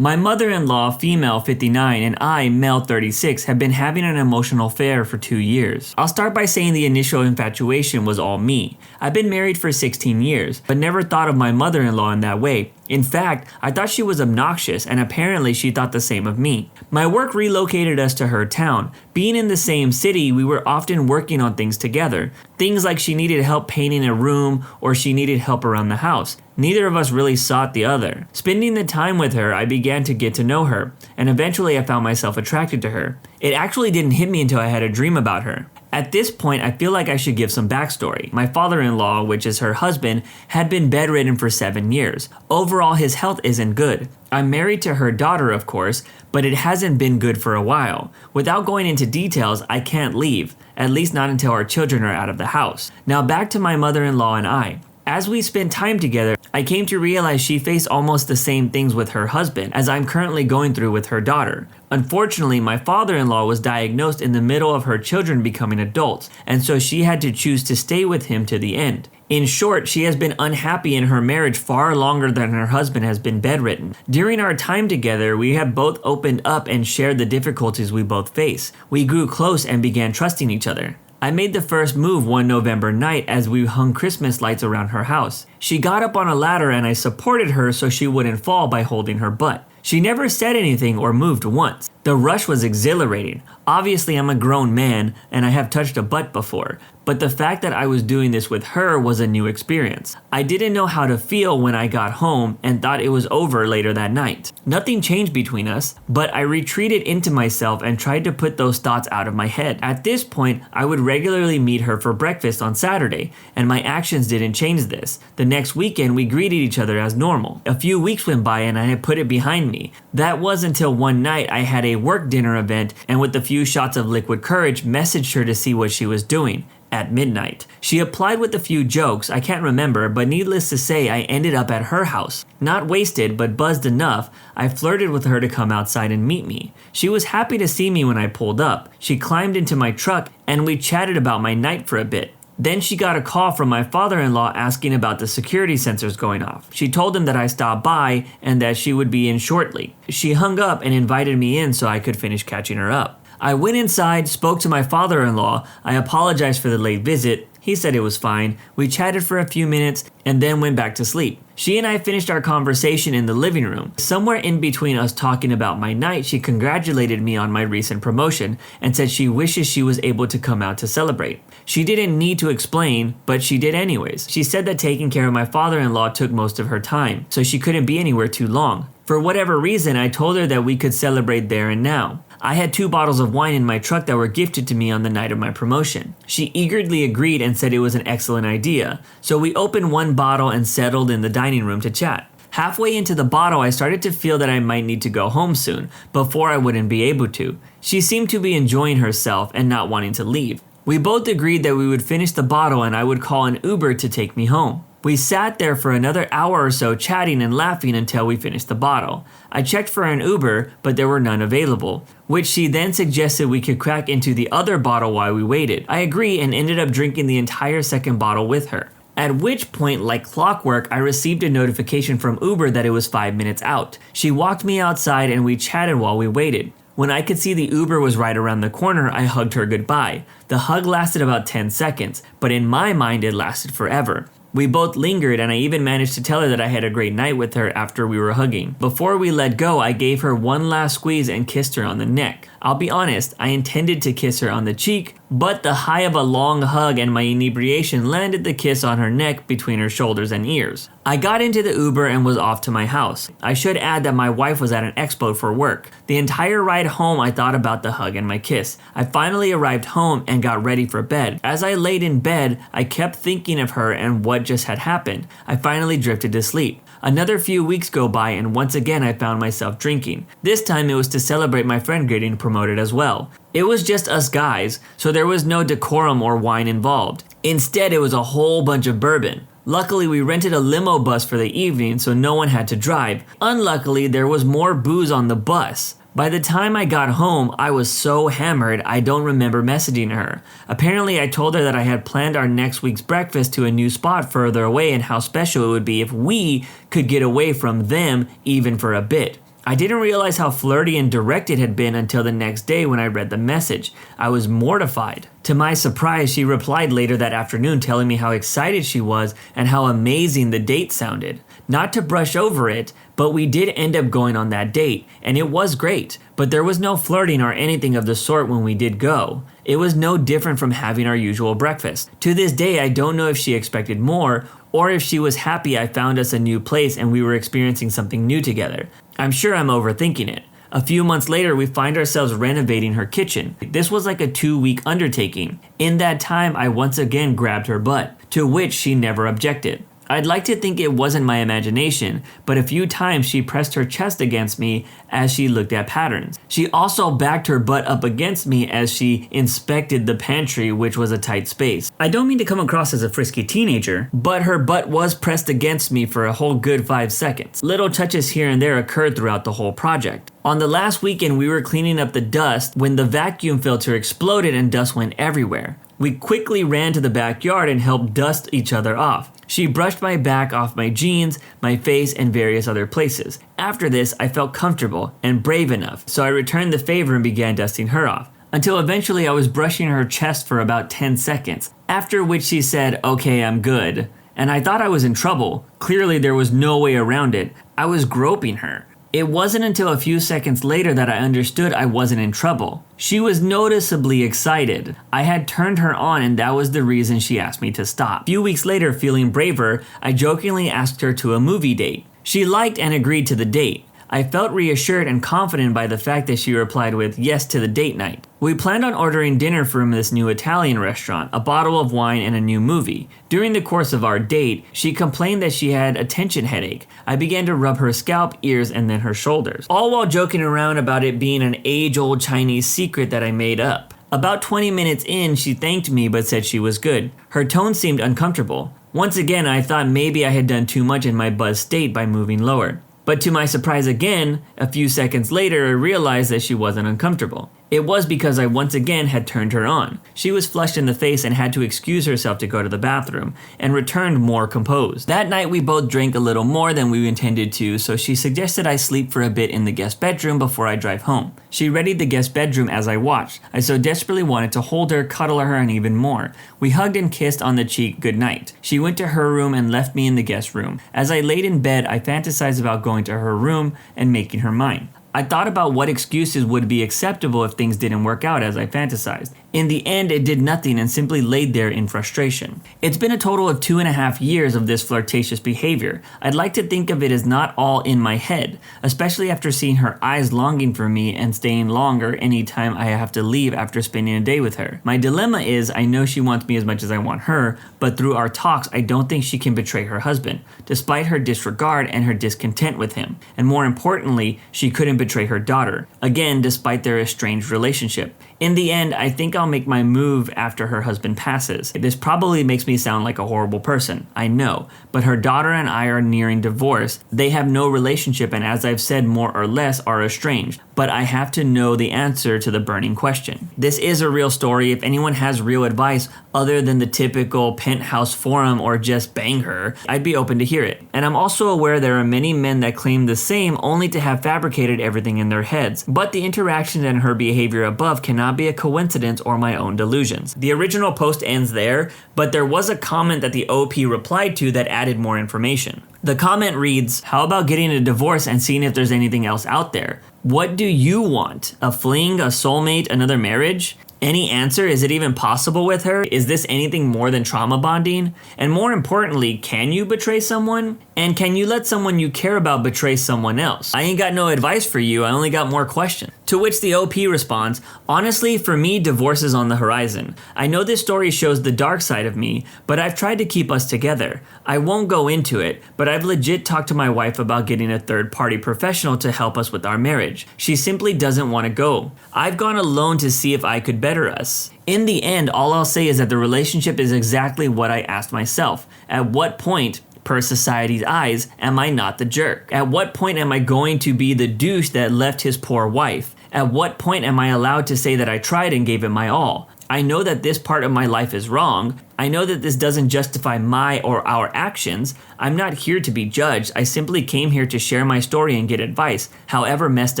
My mother-in-law, female 59, and I, male 36, have been having an emotional affair for 2 years. I'll start by saying the initial infatuation was all me. I've been married for 16 years, but never thought of my mother-in-law in that way. In fact, I thought she was obnoxious, and apparently she thought the same of me. My work relocated us to her town. Being in the same city, we were often working on things together. Things like she needed help painting a room, or she needed help around the house. Neither of us really sought the other. Spending the time with her, I began to get to know her, and eventually I found myself attracted to her. It actually didn't hit me until I had a dream about her. At this point, I feel like I should give some backstory. My father-in-law, which is her husband, had been bedridden for 7 years. Overall, his health isn't good. I'm married to her daughter, of course, but it hasn't been good for a while. Without going into details, I can't leave, at least not until our children are out of the house. Now back to my mother-in-law and I. As we spent time together, I came to realize she faced almost the same things with her husband as I'm currently going through with her daughter. Unfortunately, my father-in-law was diagnosed in the middle of her children becoming adults, and so she had to choose to stay with him to the end. In short, she has been unhappy in her marriage far longer than her husband has been bedridden. During our time together, we have both opened up and shared the difficulties we both face. We grew close and began trusting each other. I made the first move one November night as we hung Christmas lights around her house. She got up on a ladder and I supported her so she wouldn't fall by holding her butt. She never said anything or moved once. The rush was exhilarating. Obviously, I'm a grown man and I have touched a butt before, but the fact that I was doing this with her was a new experience. I didn't know how to feel when I got home and thought it was over later that night. Nothing changed between us, but I retreated into myself and tried to put those thoughts out of my head. At this point, I would regularly meet her for breakfast on Saturday, and my actions didn't change this. The next weekend, we greeted each other as normal. A few weeks went by and I had put it behind me. That was until one night I had a work dinner event and with a few shots of liquid courage messaged her to see what she was doing. At midnight. She applied with a few jokes, I can't remember, but needless to say I ended up at her house. Not wasted, but buzzed enough, I flirted with her to come outside and meet me. She was happy to see me when I pulled up. She climbed into my truck and we chatted about my night for a bit. Then she got a call from my father-in-law asking about the security sensors going off. She told him that I stopped by and that she would be in shortly. She hung up and invited me in so I could finish catching her up. I went inside, spoke to my father-in-law, I apologized for the late visit, he said it was fine, we chatted for a few minutes, and then went back to sleep. She and I finished our conversation in the living room. Somewhere in between us talking about my night, she congratulated me on my recent promotion and said she wishes she was able to come out to celebrate. She didn't need to explain, but she did anyways. She said that taking care of my father-in-law took most of her time, so she couldn't be anywhere too long. For whatever reason, I told her that we could celebrate there and now. I had 2 bottles of wine in my truck that were gifted to me on the night of my promotion. She eagerly agreed and said it was an excellent idea, so we opened 1 bottle and settled in the dining room to chat. Halfway into the bottle, I started to feel that I might need to go home soon, before I wouldn't be able to. She seemed to be enjoying herself and not wanting to leave. We both agreed that we would finish the bottle and I would call an Uber to take me home. We sat there for another hour or so chatting and laughing until we finished the bottle. I checked for an Uber, but there were none available, which she then suggested we could crack into the other bottle while we waited. I agreed and ended up drinking the entire second bottle with her. At which point, like clockwork, I received a notification from Uber that it was 5 minutes out. She walked me outside and we chatted while we waited. When I could see the Uber was right around the corner, I hugged her goodbye. The hug lasted about 10 seconds, but in my mind it lasted forever. We both lingered and I even managed to tell her that I had a great night with her after we were hugging. Before we let go, I gave her one last squeeze and kissed her on the neck. I'll be honest, I intended to kiss her on the cheek, but the high of a long hug and my inebriation landed the kiss on her neck between her shoulders and ears. I got into the Uber and was off to my house. I should add that my wife was at an expo for work. The entire ride home I thought about the hug and my kiss. I finally arrived home and got ready for bed. As I laid in bed, I kept thinking of her and what just had happened. I finally drifted to sleep. Another few weeks go by and once again I found myself drinking. This time it was to celebrate my friend getting promoted as well. It was just us guys, so there was no decorum or wine involved. Instead, it was a whole bunch of bourbon. Luckily, we rented a limo bus for the evening so no one had to drive. Unluckily, there was more booze on the bus. By the time I got home, I was so hammered I don't remember messaging her. Apparently, I told her that I had planned our next week's breakfast to a new spot further away and how special it would be if we could get away from them even for a bit. I didn't realize how flirty and direct it had been until the next day when I read the message. I was mortified. To my surprise, she replied later that afternoon telling me how excited she was and how amazing the date sounded. Not to brush over it, but we did end up going on that date, and it was great. But there was no flirting or anything of the sort when we did go. It was no different from having our usual breakfast. To this day, I don't know if she expected more, or if she was happy I found us a new place and we were experiencing something new together. I'm sure I'm overthinking it. A few months later, we find ourselves renovating her kitchen. This was like a 2-week undertaking. In that time, I once again grabbed her butt, to which she never objected. I'd like to think it wasn't my imagination, but a few times she pressed her chest against me as she looked at patterns. She also backed her butt up against me as she inspected the pantry, which was a tight space. I don't mean to come across as a frisky teenager, but her butt was pressed against me for a whole good 5 seconds. Little touches here and there occurred throughout the whole project. On the last weekend, we were cleaning up the dust when the vacuum filter exploded and dust went everywhere. We quickly ran to the backyard and helped dust each other off. She brushed my back off my jeans, my face, and various other places. After this, I felt comfortable and brave enough, so I returned the favor and began dusting her off. Until eventually I was brushing her chest for about 10 seconds, after which she said, "Okay, I'm good." And I thought I was in trouble. Clearly there was no way around it. I was groping her. It wasn't until a few seconds later that I understood I wasn't in trouble. She was noticeably excited. I had turned her on and that was the reason she asked me to stop. A few weeks later, feeling braver, I jokingly asked her to a movie date. She liked and agreed to the date. I felt reassured and confident by the fact that she replied with yes to the date night. We planned on ordering dinner from this new Italian restaurant, a bottle of wine, and a new movie. During the course of our date, she complained that she had a tension headache. I began to rub her scalp, ears, and then her shoulders, all while joking around about it being an age-old Chinese secret that I made up. About 20 minutes in, she thanked me but said she was good. Her tone seemed uncomfortable. Once again, I thought maybe I had done too much in my buzzed state by moving lower. But to my surprise again, a few seconds later, I realized that she wasn't uncomfortable. It was because I once again had turned her on. She was flushed in the face and had to excuse herself to go to the bathroom, and returned more composed. That night we both drank a little more than we intended to, so she suggested I sleep for a bit in the guest bedroom before I drive home. She readied the guest bedroom as I watched. I so desperately wanted to hold her, cuddle her, and even more. We hugged and kissed on the cheek goodnight. She went to her room and left me in the guest room. As I laid in bed, I fantasized about going to her room and making her mine. I thought about what excuses would be acceptable if things didn't work out as I fantasized. In the end, it did nothing and simply laid there in frustration. It's been a total of 2.5 years of this flirtatious behavior. I'd like to think of it as not all in my head, especially after seeing her eyes longing for me and staying longer anytime I have to leave after spending a day with her. My dilemma is I know she wants me as much as I want her, but through our talks, I don't think she can betray her husband, despite her disregard and her discontent with him. And more importantly, she couldn't betray her daughter, again despite their estranged relationship. In the end, I think I'll make my move after her husband passes. This probably makes me sound like a horrible person, I know, but her daughter and I are nearing divorce. They have no relationship and, as I've said, more or less are estranged, but I have to know the answer to the burning question. This is a real story. If anyone has real advice other than the typical penthouse forum or just bang her, I'd be open to hear it. And I'm also aware there are many men that claim the same only to have fabricated everything in their heads, but the interactions and her behavior above cannot be a coincidence or my own delusions. The original post ends there, but there was a comment that the OP replied to that added more information. The comment reads, "How about getting a divorce and seeing if there's anything else out there? What do you want? A fling, a soulmate, another marriage? Any answer? Is it even possible with her? Is this anything more than trauma bonding? And more importantly, can you betray someone? And can you let someone you care about betray someone else? I ain't got no advice for you, I only got more questions." To which the OP responds, "Honestly, for me, divorce is on the horizon. I know this story shows the dark side of me, but I've tried to keep us together. I won't go into it, but I've legit talked to my wife about getting a third-party professional to help us with our marriage. She simply doesn't want to go. I've gone alone to see if I could better us. In the end, all I'll say is that the relationship is exactly what I asked myself. At what point, per society's eyes, am I not the jerk? At what point am I going to be the douche that left his poor wife? At what point am I allowed to say that I tried and gave it my all? I know that this part of my life is wrong. I know that this doesn't justify my or our actions. I'm not here to be judged. I simply came here to share my story and get advice, however messed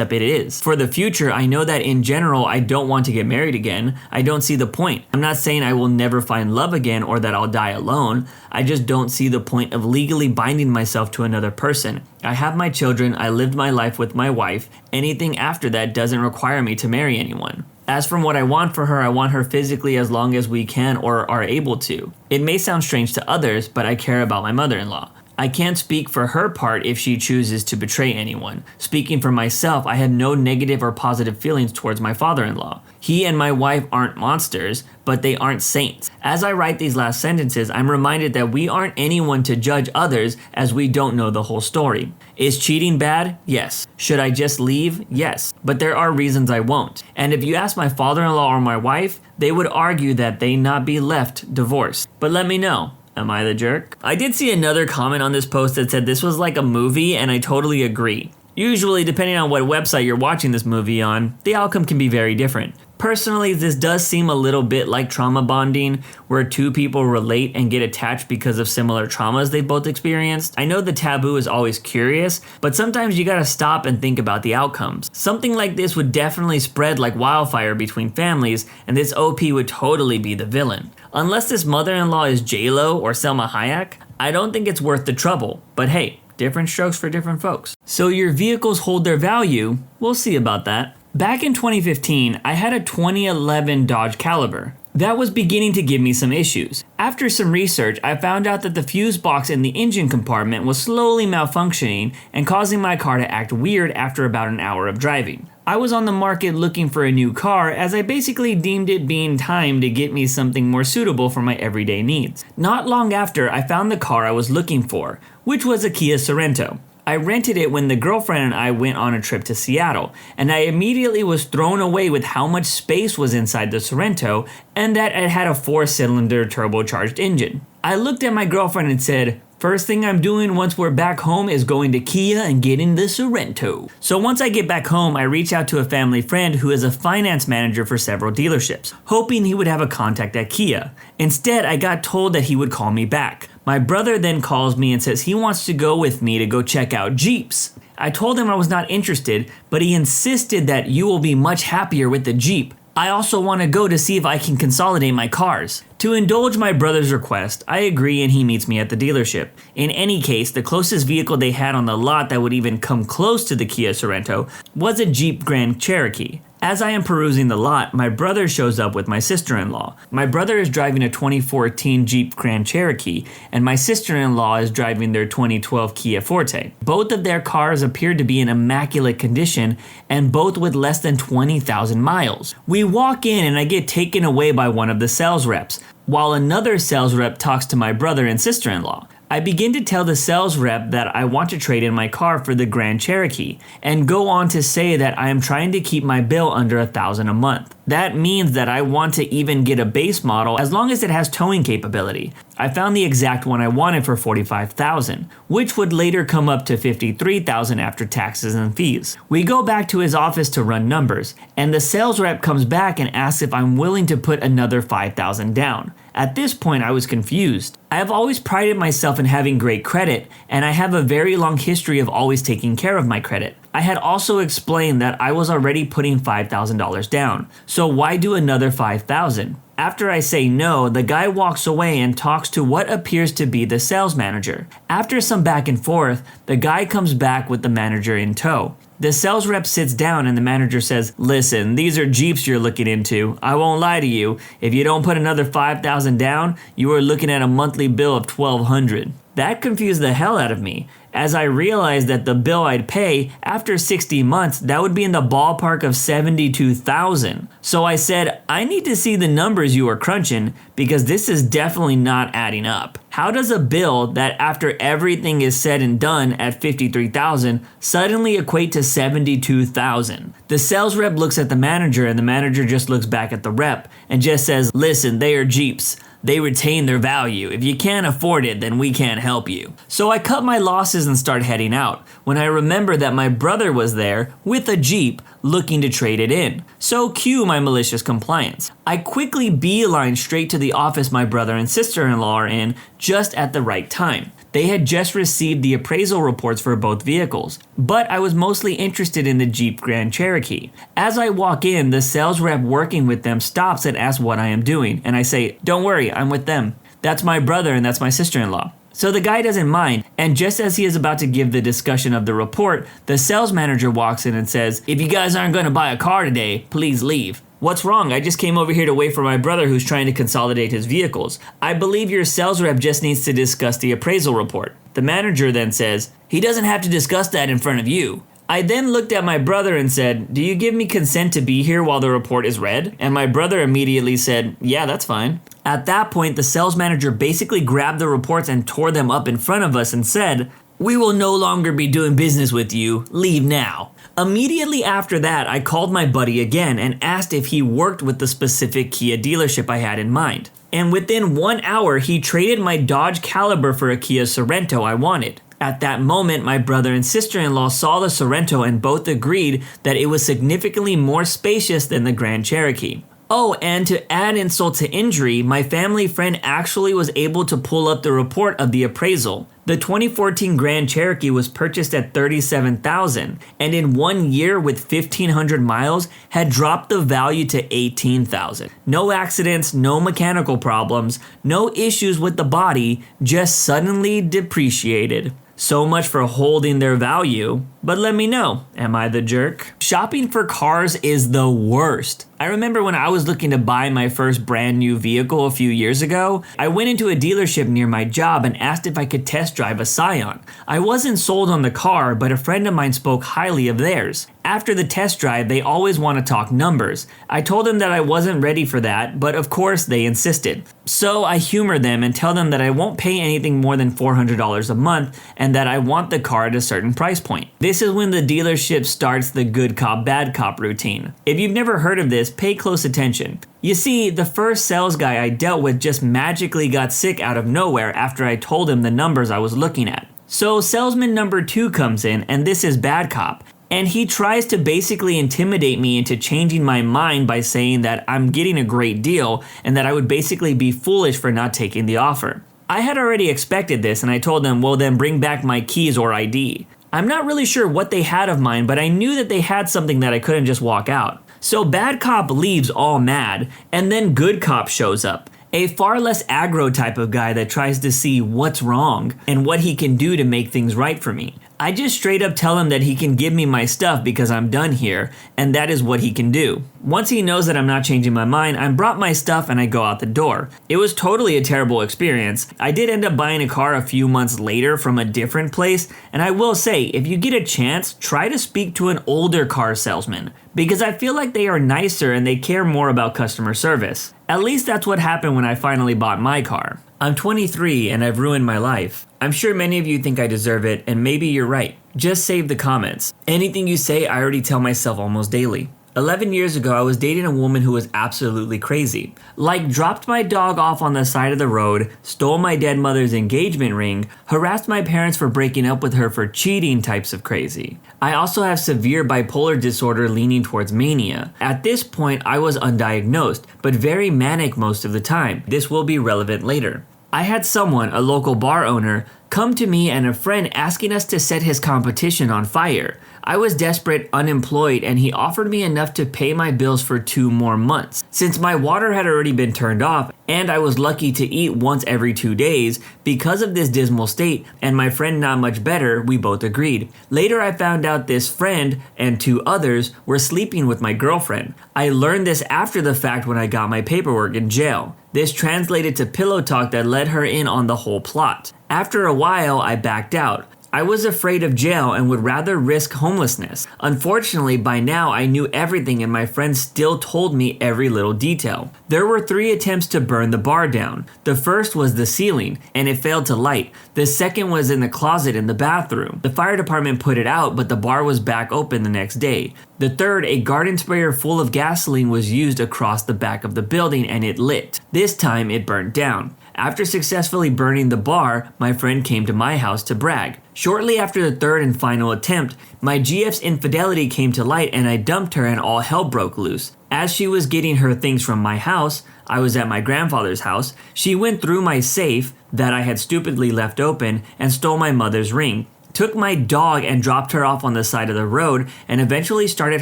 up it is. For the future, I know that in general, I don't want to get married again. I don't see the point. I'm not saying I will never find love again or that I'll die alone. I just don't see the point of legally binding myself to another person. I have my children. I lived my life with my wife. Anything after that doesn't require me to marry anyone. As from what I want for her, I want her physically as long as we can or are able to. It may sound strange to others, but I care about my mother-in-law. I can't speak for her part if she chooses to betray anyone. Speaking for myself, I had no negative or positive feelings towards my father-in-law. He and my wife aren't monsters, but they aren't saints. As I write these last sentences, I'm reminded that we aren't anyone to judge others as we don't know the whole story. Is cheating bad? Yes. Should I just leave? Yes. But there are reasons I won't. And if you ask my father-in-law or my wife, they would argue that they not be left divorced. But let me know. Am I the jerk? I did see another comment on this post that said this was like a movie, and I totally agree. Usually, depending on what website you're watching this movie on, the outcome can be very different. Personally, this does seem a little bit like trauma bonding, where two people relate and get attached because of similar traumas they both experienced. I know the taboo is always curious, but sometimes you gotta stop and think about the outcomes. Something like this would definitely spread like wildfire between families, and this OP would totally be the villain. Unless this mother-in-law is J-Lo or Selma Hayek, I don't think it's worth the trouble, but hey, different strokes for different folks. So your vehicles hold their value? We'll see about that. Back in 2015, I had a 2011 Dodge Caliber. That was beginning to give me some issues. After some research, I found out that the fuse box in the engine compartment was slowly malfunctioning and causing my car to act weird after about an hour of driving. I was on the market looking for a new car as I basically deemed it being time to get me something more suitable for my everyday needs. Not long after, I found the car I was looking for, which was a Kia Sorento. I rented it when the girlfriend and I went on a trip to Seattle, and I immediately was thrown away with how much space was inside the Sorento and that it had a 4-cylinder turbocharged engine. I looked at my girlfriend and said, "First thing I'm doing once we're back home is going to Kia and getting the Sorento." So once I get back home, I reach out to a family friend who is a finance manager for several dealerships, hoping he would have a contact at Kia. Instead, I got told that he would call me back. My brother then calls me and says he wants to go with me to go check out Jeeps. I told him I was not interested, but he insisted that you will be much happier with the Jeep. I also want to go to see if I can consolidate my cars. To indulge my brother's request, I agree and he meets me at the dealership. In any case, the closest vehicle they had on the lot that would even come close to the Kia Sorento was a Jeep Grand Cherokee. As I am perusing the lot, my brother shows up with my sister-in-law. My brother is driving a 2014 Jeep Grand Cherokee, and my sister-in-law is driving their 2012 Kia Forte. Both of their cars appeared to be in immaculate condition, and both with less than 20,000 miles. We walk in and I get taken away by one of the sales reps, while another sales rep talks to my brother and sister-in-law. I begin to tell the sales rep that I want to trade in my car for the Grand Cherokee, and go on to say that I am trying to keep my bill under $1,000 a month. That means that I want to even get a base model as long as it has towing capability. I found the exact one I wanted for $45,000, which would later come up to $53,000 after taxes and fees. We go back to his office to run numbers, and the sales rep comes back and asks if I'm willing to put another $5,000 down. At this point, I was confused. I have always prided myself in having great credit, and I have a very long history of always taking care of my credit. I had also explained that I was already putting $5,000 down, so why do another $5,000? After I say no, the guy walks away and talks to what appears to be the sales manager. After some back and forth, the guy comes back with the manager in tow. The sales rep sits down and the manager says, "Listen, these are Jeeps you're looking into. I won't lie to you. If you don't put another $5,000 down, you are looking at a monthly bill of $1,200. That confused the hell out of me, as I realized that the bill I'd pay after 60 months, that would be in the ballpark of $72,000. So I said, I need to see the numbers you are crunching because this is definitely not adding up. How does a bill that after everything is said and done at $53,000 suddenly equate to $72,000? The sales rep looks at the manager and the manager just looks back at the rep and just says, listen, they are Jeeps. They retain their value. If you can't afford it, then we can't help you. So I cut my losses and start heading out when I remember that my brother was there with a Jeep looking to trade it in. So cue my malicious compliance. I quickly beeline straight to the office my brother and sister-in-law are in just at the right time. They had just received the appraisal reports for both vehicles, but I was mostly interested in the Jeep Grand Cherokee. As I walk in, the sales rep working with them stops and asks what I am doing, and I say, don't worry, I'm with them. That's my brother and that's my sister-in-law. So the guy doesn't mind, and just as he is about to give the discussion of the report, the sales manager walks in and says, if you guys aren't going to buy a car today, please leave. What's wrong? I just came over here to wait for my brother who's trying to consolidate his vehicles. I believe your sales rep just needs to discuss the appraisal report. The manager then says, he doesn't have to discuss that in front of you. I then looked at my brother and said, do you give me consent to be here while the report is read? And my brother immediately said, yeah, that's fine. At that point, the sales manager basically grabbed the reports and tore them up in front of us and said, we will no longer be doing business with you. Leave now. Immediately after that, I called my buddy again and asked if he worked with the specific Kia dealership I had in mind. And within 1 hour, he traded my Dodge Caliber for a Kia Sorento I wanted. At that moment, my brother and sister-in-law saw the Sorento and both agreed that it was significantly more spacious than the Grand Cherokee. Oh, and to add insult to injury, my family friend actually was able to pull up the report of the appraisal. The 2014 Grand Cherokee was purchased at $37,000 and in 1 year with 1,500 miles had dropped the value to $18,000. No accidents, no mechanical problems, no issues with the body, just suddenly depreciated. So much for holding their value. But let me know, am I the jerk? Shopping for cars is the worst. I remember when I was looking to buy my first brand new vehicle a few years ago, I went into a dealership near my job and asked if I could test drive a Scion. I wasn't sold on the car, but a friend of mine spoke highly of theirs. After the test drive, they always want to talk numbers. I told them that I wasn't ready for that, but of course they insisted. So I humor them and tell them that I won't pay anything more than $400 a month and that I want the car at a certain price point. This is when the dealership starts the good cop, bad cop routine. If you've never heard of this, pay close attention. You see, the first sales guy I dealt with just magically got sick out of nowhere after I told him the numbers I was looking at. So salesman number 2 comes in, and this is bad cop. And he tries to basically intimidate me into changing my mind by saying that I'm getting a great deal and that I would basically be foolish for not taking the offer. I had already expected this and I told them, well then bring back my keys or ID. I'm not really sure what they had of mine, but I knew that they had something that I couldn't just walk out. So bad cop leaves all mad, and then good cop shows up. A far less aggro type of guy that tries to see what's wrong and what he can do to make things right for me. I just straight up tell him that he can give me my stuff because I'm done here, and that is what he can do. Once he knows that I'm not changing my mind, I brought my stuff and I go out the door. It was totally a terrible experience. I did end up buying a car a few months later from a different place, and I will say, if you get a chance, try to speak to an older car salesman, because I feel like they are nicer and they care more about customer service. At least that's what happened when I finally bought my car. I'm 23 and I've ruined my life. I'm sure many of you think I deserve it, and maybe you're right. Just save the comments. Anything you say, I already tell myself almost daily. 11 years ago, I was dating a woman who was absolutely crazy. Like, dropped my dog off on the side of the road, stole my dead mother's engagement ring, harassed my parents for breaking up with her for cheating types of crazy. I also have severe bipolar disorder leaning towards mania. At this point, I was undiagnosed, but very manic most of the time. This will be relevant later. I had someone, a local bar owner, come to me and a friend asking us to set his competition on fire. I was desperate, unemployed, and he offered me enough to pay my bills for 2 more months. Since my water had already been turned off, and I was lucky to eat once every 2 days, because of this dismal state, and my friend not much better, we both agreed. Later I found out this friend and 2 others were sleeping with my girlfriend. I learned this after the fact when I got my paperwork in jail. This translated to pillow talk that led her in on the whole plot. After a while, I backed out. I was afraid of jail and would rather risk homelessness. Unfortunately, by now I knew everything and my friends still told me every little detail. There were 3 attempts to burn the bar down. The first was the ceiling, and it failed to light. The second was in the closet in the bathroom. The fire department put it out, but the bar was back open the next day. The third, a garden sprayer full of gasoline was used across the back of the building and it lit. This time it burned down. After successfully burning the bar, my friend came to my house to brag. Shortly after the third and final attempt, my GF's infidelity came to light and I dumped her and all hell broke loose. As she was getting her things from my house, I was at my grandfather's house, she went through my safe that I had stupidly left open and stole my mother's ring, took my dog and dropped her off on the side of the road, and eventually started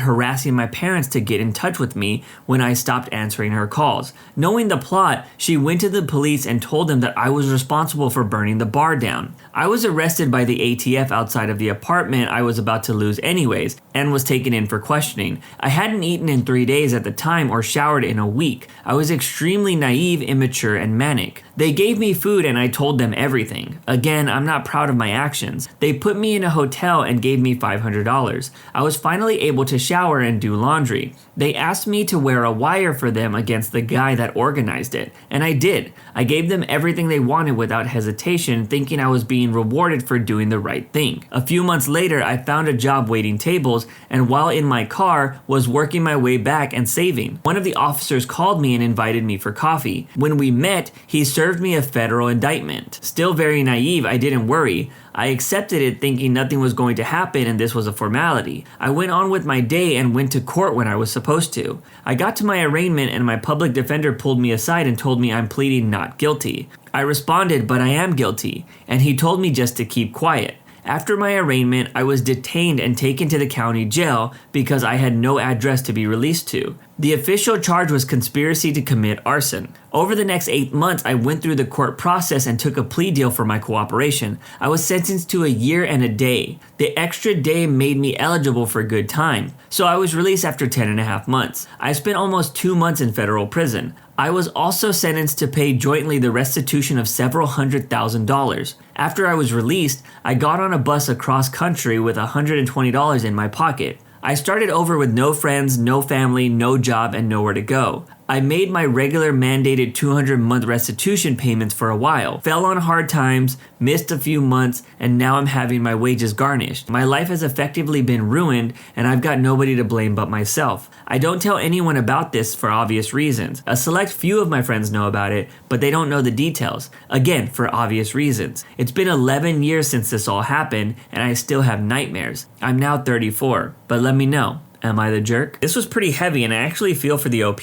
harassing my parents to get in touch with me when I stopped answering her calls. Knowing the plot, she went to the police and told them that I was responsible for burning the bar down. I was arrested by the ATF outside of the apartment I was about to lose anyways, and was taken in for questioning. I hadn't eaten in 3 days at the time or showered in a week. I was extremely naive, immature, and manic. They gave me food and I told them everything. Again, I'm not proud of my actions. They put me in a hotel and gave me $500. I was finally able to shower and do laundry. They asked me to wear a wire for them against the guy that organized it, and I did. I gave them everything they wanted without hesitation, thinking I was being rewarded for doing the right thing. A few months later, I found a job waiting tables, and while in my car, was working my way back and saving. One of the officers called me and invited me for coffee. When we met, he served me a federal indictment. Still very naive, I didn't worry. I accepted it thinking nothing was going to happen and this was a formality. I went on with my day and went to court when I was supposed to. I got to my arraignment and my public defender pulled me aside and told me I'm pleading not guilty. I responded, but I am guilty, and he told me just to keep quiet. After my arraignment, I was detained and taken to the county jail because I had no address to be released to. The official charge was conspiracy to commit arson. Over the next 8 months, I went through the court process and took a plea deal for my cooperation. I was sentenced to a year and a day. The extra day made me eligible for good time, so I was released after 10.5 months. I spent almost 2 months in federal prison. I was also sentenced to pay jointly the restitution of several $100,000. After I was released, I got on a bus across country with $120 in my pocket. I started over with no friends, no family, no job, and nowhere to go. I made my regular mandated 200-month restitution payments for a while, fell on hard times, missed a few months, and now I'm having my wages garnished. My life has effectively been ruined, and I've got nobody to blame but myself. I don't tell anyone about this for obvious reasons. A select few of my friends know about it, but they don't know the details. Again, for obvious reasons. It's been 11 years since this all happened, and I still have nightmares. I'm now 34, but let me know. Am I the jerk? This was pretty heavy and I actually feel for the OP.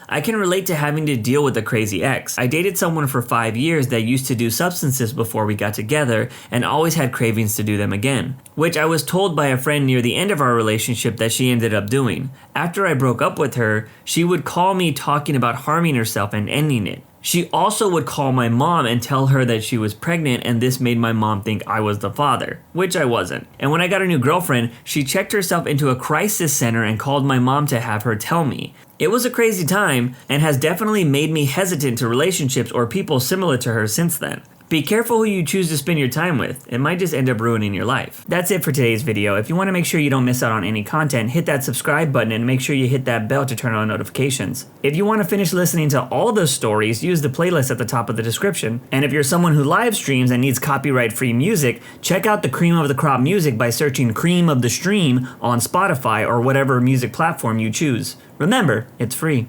I can relate to having to deal with a crazy ex. I dated someone for 5 years that used to do substances before we got together and always had cravings to do them again, which I was told by a friend near the end of our relationship that she ended up doing. After I broke up with her, she would call me talking about harming herself and ending it. She also would call my mom and tell her that she was pregnant, and this made my mom think I was the father, which I wasn't. And when I got a new girlfriend, she checked herself into a crisis center and called my mom to have her tell me. It was a crazy time and has definitely made me hesitant to relationships or people similar to her since then. Be careful who you choose to spend your time with. It might just end up ruining your life. That's it for today's video. If you want to make sure you don't miss out on any content, hit that subscribe button and make sure you hit that bell to turn on notifications. If you want to finish listening to all those stories, use the playlist at the top of the description. And if you're someone who live streams and needs copyright-free music, check out the Cream of the Crop music by searching Cream of the Stream on Spotify or whatever music platform you choose. Remember, it's free.